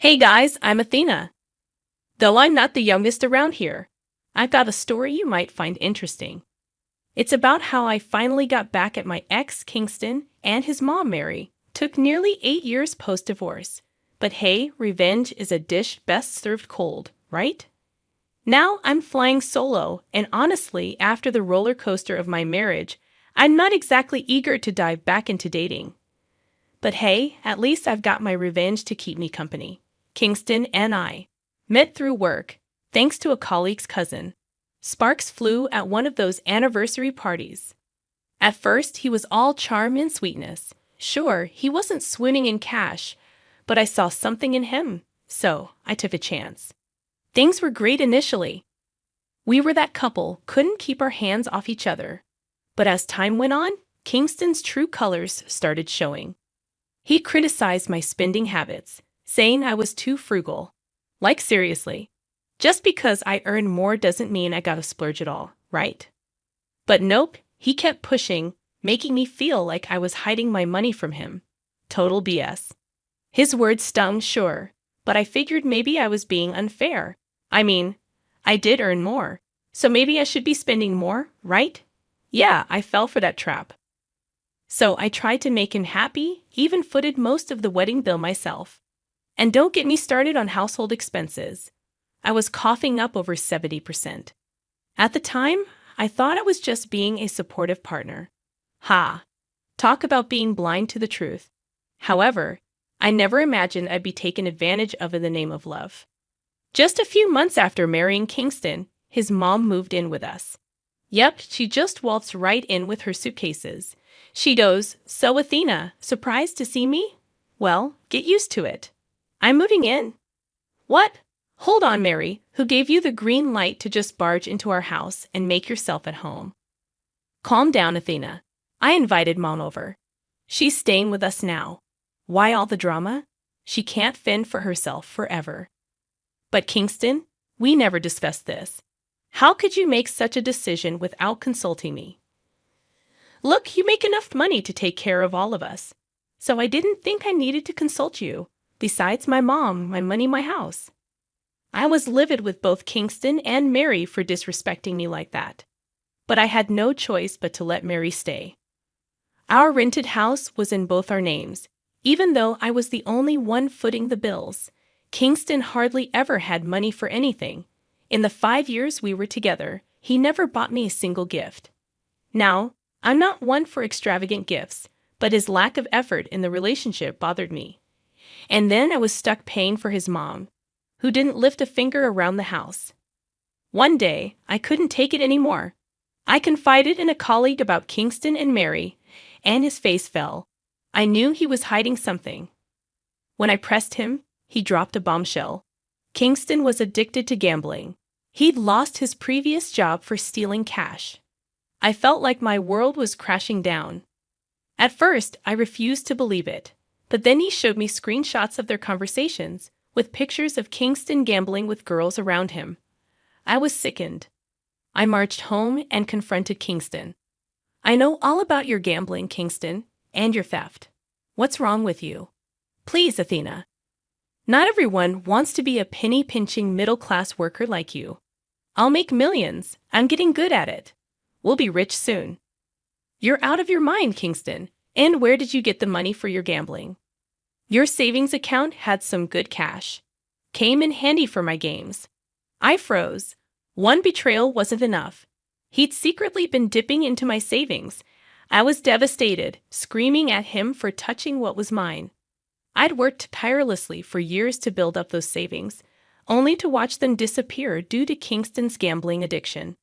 Hey guys, I'm Athena. Though I'm not the youngest around here, I've got a story you might find interesting. It's about how I finally got back at my ex, Kingston, and his mom, Mary. Took nearly 8 years post-divorce. But hey, revenge is a dish best served cold, right? Now I'm flying solo, and honestly, after the roller coaster of my marriage, I'm not exactly eager to dive back into dating. But hey, at least I've got my revenge to keep me company. Kingston and I met through work, thanks to a colleague's cousin. Sparks flew at one of those anniversary parties. At first, he was all charm and sweetness. Sure, he wasn't swimming in cash, but I saw something in him, so I took a chance. Things were great initially. We were that couple, couldn't keep our hands off each other. But as time went on, Kingston's true colors started showing. He criticized my spending habits, saying I was too frugal. Like seriously, just because I earn more doesn't mean I gotta splurge at all, right? But nope, he kept pushing, making me feel like I was hiding my money from him. Total BS. His words stung, sure, but I figured maybe I was being unfair. I mean, I did earn more, so maybe I should be spending more, right? Yeah, I fell for that trap. So I tried to make him happy, even footed most of the wedding bill myself. And don't get me started on household expenses. I was coughing up over 70%. At the time, I thought I was just being a supportive partner. Ha! Talk about being blind to the truth. However, I never imagined I'd be taken advantage of in the name of love. Just a few months after marrying Kingston, his mom moved in with us. Yep, she just waltzed right in with her suitcases. She goes, "So Athena, surprised to see me? Well, get used to it. I'm moving in." What? Hold on, Mary. Who gave you the green light to just barge into our house and make yourself at home? Calm down, Athena. I invited Mom over. She's staying with us now. Why all the drama? She can't fend for herself forever. But Kingston, we never discussed this. How could you make such a decision without consulting me? Look, you make enough money to take care of all of us. So I didn't think I needed to consult you. Besides my mom, my money, my house. I was livid with both Kingston and Mary for disrespecting me like that. But I had no choice but to let Mary stay. Our rented house was in both our names, even though I was the only one footing the bills. Kingston hardly ever had money for anything. In the 5 years we were together, he never bought me a single gift. Now, I'm not one for extravagant gifts, but his lack of effort in the relationship bothered me. And then I was stuck paying for his mom, who didn't lift a finger around the house. One day, I couldn't take it anymore. I confided in a colleague about Kingston and Mary, and his face fell. I knew he was hiding something. When I pressed him, he dropped a bombshell. Kingston was addicted to gambling. He'd lost his previous job for stealing cash. I felt like my world was crashing down. At first, I refused to believe it, but then he showed me screenshots of their conversations, with pictures of Kingston gambling with girls around him. I was sickened. I marched home and confronted Kingston. "I know all about your gambling, Kingston, and your theft. What's wrong with you? Please, Athena. Not everyone wants to be a penny-pinching middle-class worker like you. I'll make millions. I'm getting good at it. We'll be rich soon." "You're out of your mind, Kingston. And where did you get the money for your gambling?" "Your savings account had some good cash. Came in handy for my games." I froze. One betrayal wasn't enough. He'd secretly been dipping into my savings. I was devastated, screaming at him for touching what was mine. I'd worked tirelessly for years to build up those savings, only to watch them disappear due to Kingston's gambling addiction.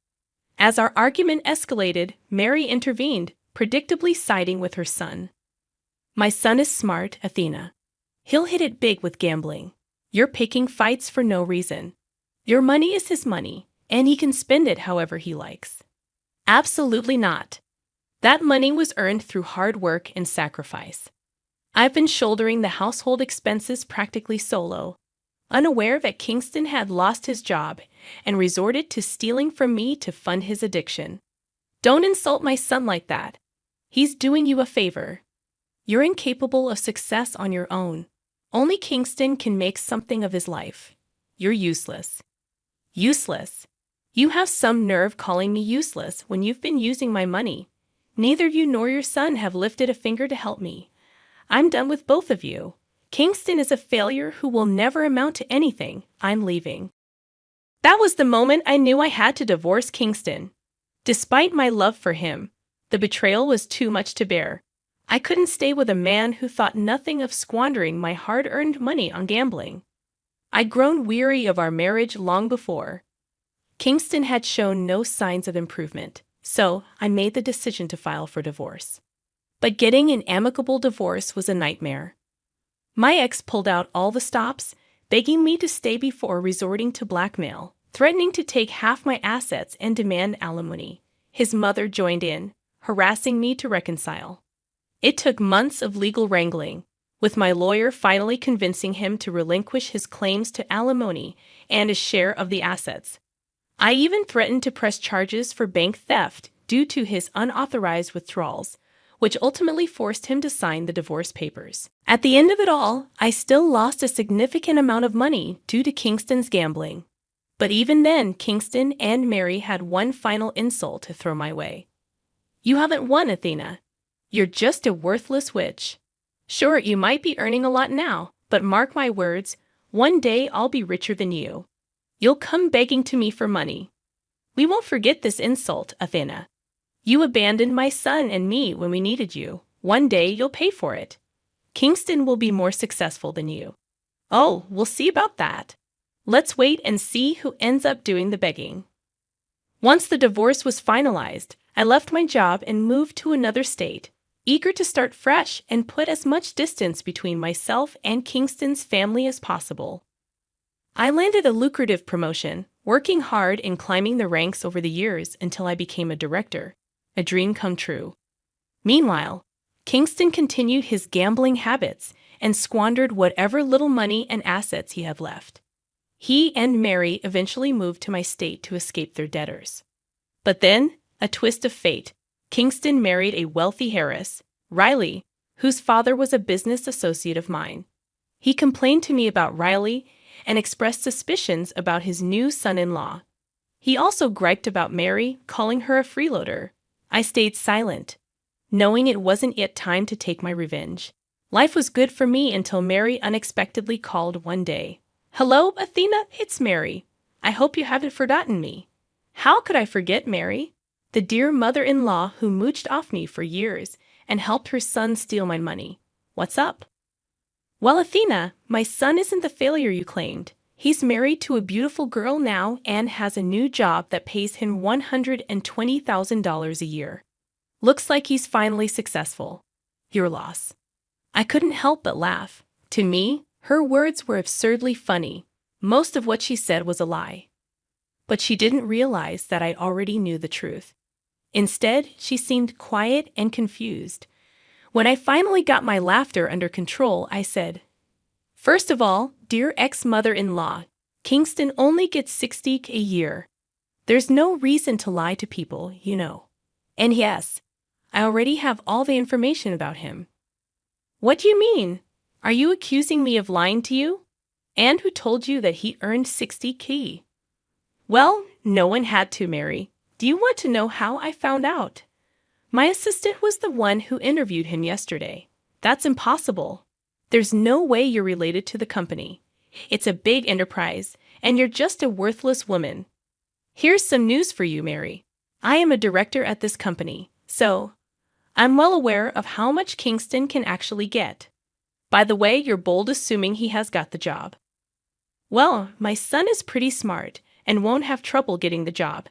As our argument escalated, Mary intervened, predictably siding with her son. "My son is smart, Athena. He'll hit it big with gambling. You're picking fights for no reason. Your money is his money, and he can spend it however he likes." "Absolutely not. That money was earned through hard work and sacrifice. I've been shouldering the household expenses practically solo, unaware that Kingston had lost his job and resorted to stealing from me to fund his addiction. Don't insult my son like that. He's doing you a favor. You're incapable of success on your own. Only Kingston can make something of his life. You're useless. Useless. You have some nerve calling me useless when you've been using my money. Neither you nor your son have lifted a finger to help me. I'm done with both of you. Kingston is a failure who will never amount to anything. I'm leaving. That was the moment I knew I had to divorce Kingston. Despite my love for him, the betrayal was too much to bear. I couldn't stay with a man who thought nothing of squandering my hard-earned money on gambling. I'd grown weary of our marriage long before. Kingston had shown no signs of improvement, so I made the decision to file for divorce. But getting an amicable divorce was a nightmare. My ex pulled out all the stops, begging me to stay before resorting to blackmail, threatening to take half my assets and demand alimony. His mother joined in, harassing me to reconcile. It took months of legal wrangling, with my lawyer finally convincing him to relinquish his claims to alimony and his share of the assets. I even threatened to press charges for bank theft due to his unauthorized withdrawals, which ultimately forced him to sign the divorce papers. At the end of it all, I still lost a significant amount of money due to Kingston's gambling. But even then, Kingston and Mary had one final insult to throw my way. You haven't won, Athena. You're just a worthless witch. Sure, you might be earning a lot now, but mark my words, one day I'll be richer than you. You'll come begging to me for money. We won't forget this insult, Athena. You abandoned my son and me when we needed you. One day you'll pay for it. Kingston will be more successful than you. Oh, we'll see about that. Let's wait and see who ends up doing the begging. Once the divorce was finalized, I left my job and moved to another state, eager to start fresh and put as much distance between myself and Kingston's family as possible. I landed a lucrative promotion, working hard and climbing the ranks over the years until I became a director, a dream come true. Meanwhile, Kingston continued his gambling habits and squandered whatever little money and assets he had left. He and Mary eventually moved to my state to escape their debtors. But then, a twist of fate, Kingston married a wealthy heiress, Riley, whose father was a business associate of mine. He complained to me about Riley and expressed suspicions about his new son-in-law. He also griped about Mary, calling her a freeloader. I stayed silent, knowing it wasn't yet time to take my revenge. Life was good for me until Mary unexpectedly called one day. Hello, Athena, it's Mary. I hope you haven't forgotten me. How could I forget Mary? The dear mother-in-law who mooched off me for years and helped her son steal my money. What's up? Well, Athena, my son isn't the failure you claimed. He's married to a beautiful girl now and has a new job that pays him $120,000 a year. Looks like he's finally successful. Your loss. I couldn't help but laugh. To me, her words were absurdly funny. Most of what she said was a lie. But she didn't realize that I already knew the truth. Instead, she seemed quiet and confused. When I finally got my laughter under control, I said, First of all, dear ex-mother-in-law, Kingston only gets $60K a year. There's no reason to lie to people, you know. And yes, I already have all the information about him. What do you mean? Are you accusing me of lying to you? And who told you that he earned $60K? Well, no one had to, Mary. Do you want to know how I found out? My assistant was the one who interviewed him yesterday. That's impossible. There's no way you're related to the company. It's a big enterprise, and you're just a worthless woman. Here's some news for you, Mary. I am a director at this company, so I'm well aware of how much Kingston can actually get. By the way, you're bold assuming he has got the job. Well, my son is pretty smart and won't have trouble getting the job.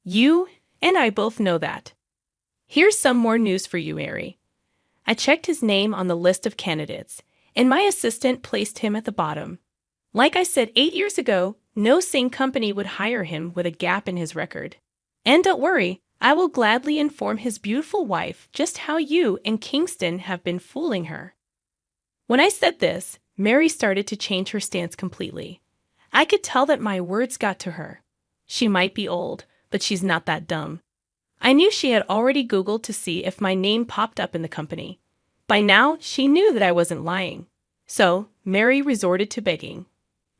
You and I both know that. Here's some more news for you, Mary. I checked his name on the list of candidates, and my assistant placed him at the bottom. Like I said 8 years ago, no sane company would hire him with a gap in his record. And don't worry, I will gladly inform his beautiful wife just how you and Kingston have been fooling her. When I said this, Mary started to change her stance completely. I could tell that my words got to her. She might be old, but she's not that dumb. I knew she had already Googled to see if my name popped up in the company. By now, she knew that I wasn't lying. So Mary resorted to begging.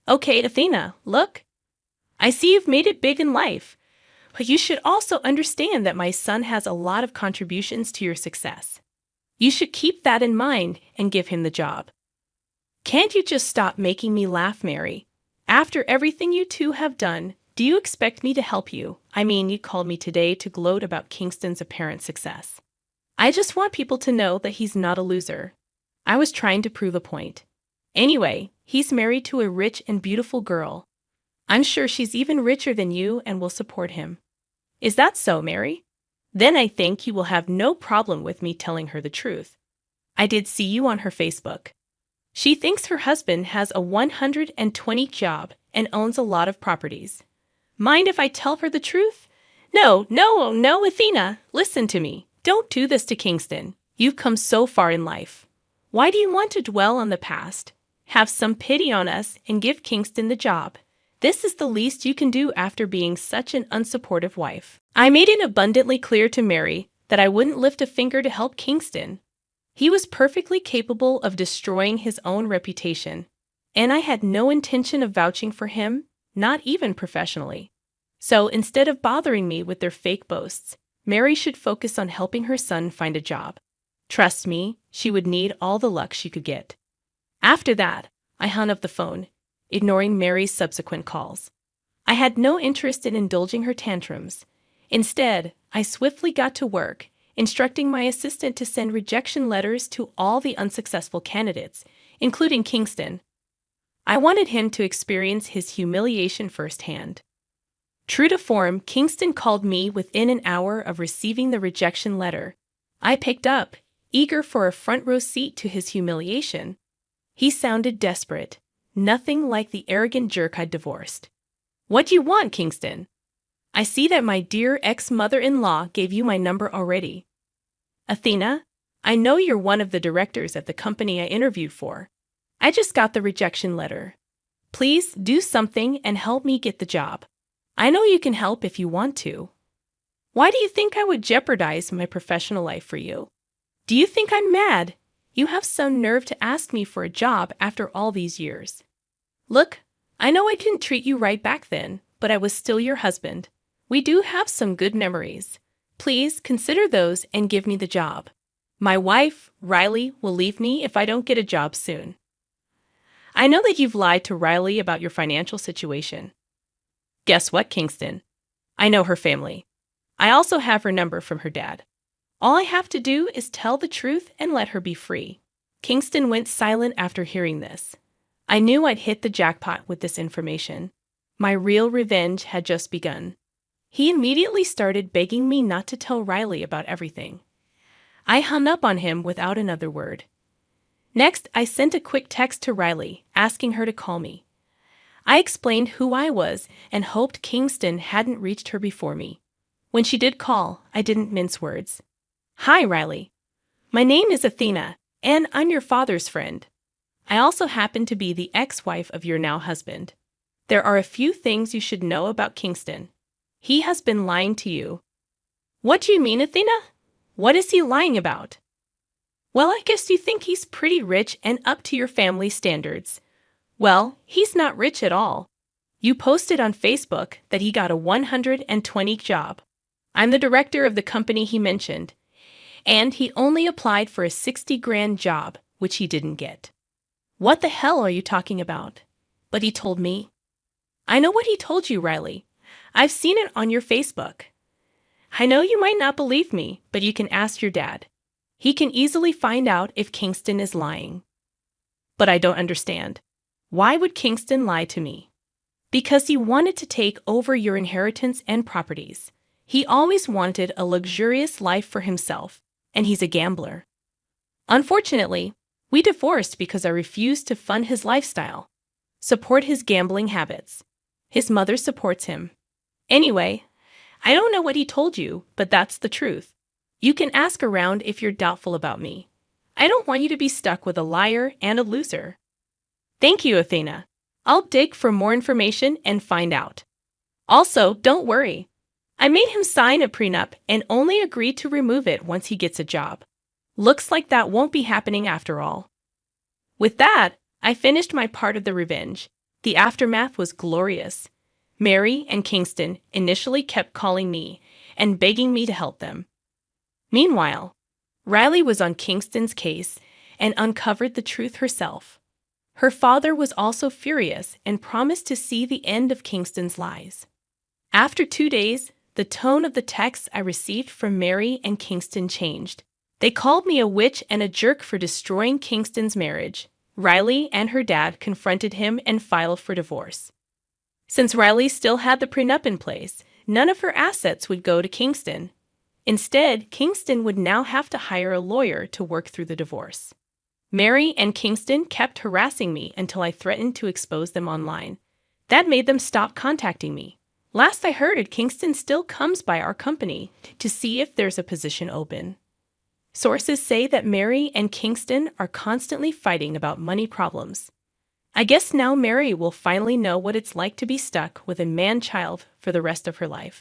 Okay, Athena, look. I see you've made it big in life, but you should also understand that my son has a lot of contributions to your success. You should keep that in mind and give him the job. Can't you just stop making me laugh, Mary? After everything you two have done, do you expect me to help you? I mean, you called me today to gloat about Kingston's apparent success. I just want people to know that he's not a loser. I was trying to prove a point. Anyway, he's married to a rich and beautiful girl. I'm sure she's even richer than you and will support him. Is that so, Mary? Then I think he will have no problem with me telling her the truth. I did see you on her Facebook. She thinks her husband has a 120 job and owns a lot of properties. Mind if I tell her the truth? No, Athena, listen to me. Don't do this to Kingston. You've come so far in life. Why do you want to dwell on the past? Have some pity on us and give Kingston the job. This is the least you can do after being such an unsupportive wife. I made it abundantly clear to Mary that I wouldn't lift a finger to help Kingston. He was perfectly capable of destroying his own reputation, and I had no intention of vouching for him, not even professionally. So instead of bothering me with their fake boasts, Mary should focus on helping her son find a job. Trust me, she would need all the luck she could get. After that, I hung up the phone, ignoring Mary's subsequent calls. I had no interest in indulging her tantrums. Instead, I swiftly got to work, instructing my assistant to send rejection letters to all the unsuccessful candidates, including Kingston. I wanted him to experience his humiliation firsthand. True to form, Kingston called me within an hour of receiving the rejection letter. I picked up, eager for a front row seat to his humiliation. He sounded desperate, nothing like the arrogant jerk I'd divorced. What do you want, Kingston? I see that my dear ex-mother-in-law gave you my number already. Athena, I know you're one of the directors at the company I interviewed for. I just got the rejection letter. Please do something and help me get the job. I know you can help if you want to. Why do you think I would jeopardize my professional life for you? Do you think I'm mad? You have some nerve to ask me for a job after all these years. Look, I know I didn't treat you right back then, but I was still your husband. We do have some good memories. Please consider those and give me the job. My wife, Riley, will leave me if I don't get a job soon. I know that you've lied to Riley about your financial situation. Guess what, Kingston? I know her family. I also have her number from her dad. All I have to do is tell the truth and let her be free. Kingston went silent after hearing this. I knew I'd hit the jackpot with this information. My real revenge had just begun. He immediately started begging me not to tell Riley about everything. I hung up on him without another word. Next, I sent a quick text to Riley, asking her to call me. I explained who I was and hoped Kingston hadn't reached her before me. When she did call, I didn't mince words. Hi, Riley. My name is Athena, and I'm your father's friend. I also happen to be the ex-wife of your now husband. There are a few things you should know about Kingston. He has been lying to you. What do you mean, Athena? What is he lying about? Well, I guess you think he's pretty rich and up to your family standards. Well, he's not rich at all. You posted on Facebook that he got a 120 job. I'm the director of the company he mentioned, and he only applied for a 60 grand job, which he didn't get. What the hell are you talking about? But he told me. I know what he told you, Riley. I've seen it on your Facebook. I know you might not believe me, but you can ask your dad. He can easily find out if Kingston is lying. But I don't understand. Why would Kingston lie to me? Because he wanted to take over your inheritance and properties. He always wanted a luxurious life for himself, and he's a gambler. Unfortunately, we divorced because I refused to fund his lifestyle, support his gambling habits. His mother supports him. Anyway, I don't know what he told you, but that's the truth. You can ask around if you're doubtful about me. I don't want you to be stuck with a liar and a loser. Thank you, Athena. I'll dig for more information and find out. Also, don't worry. I made him sign a prenup and only agreed to remove it once he gets a job. Looks like that won't be happening after all. With that, I finished my part of the revenge. The aftermath was glorious. Mary and Kingston initially kept calling me and begging me to help them. Meanwhile, Riley was on Kingston's case and uncovered the truth herself. Her father was also furious and promised to see the end of Kingston's lies. After 2 days, the tone of the texts I received from Mary and Kingston changed. They called me a witch and a jerk for destroying Kingston's marriage. Riley and her dad confronted him and filed for divorce. Since Riley still had the prenup in place, none of her assets would go to Kingston. Instead, Kingston would now have to hire a lawyer to work through the divorce. Mary and Kingston kept harassing me until I threatened to expose them online. That made them stop contacting me. Last I heard, Kingston still comes by our company to see if there's a position open. Sources say that Mary and Kingston are constantly fighting about money problems. I guess now Mary will finally know what it's like to be stuck with a man-child for the rest of her life.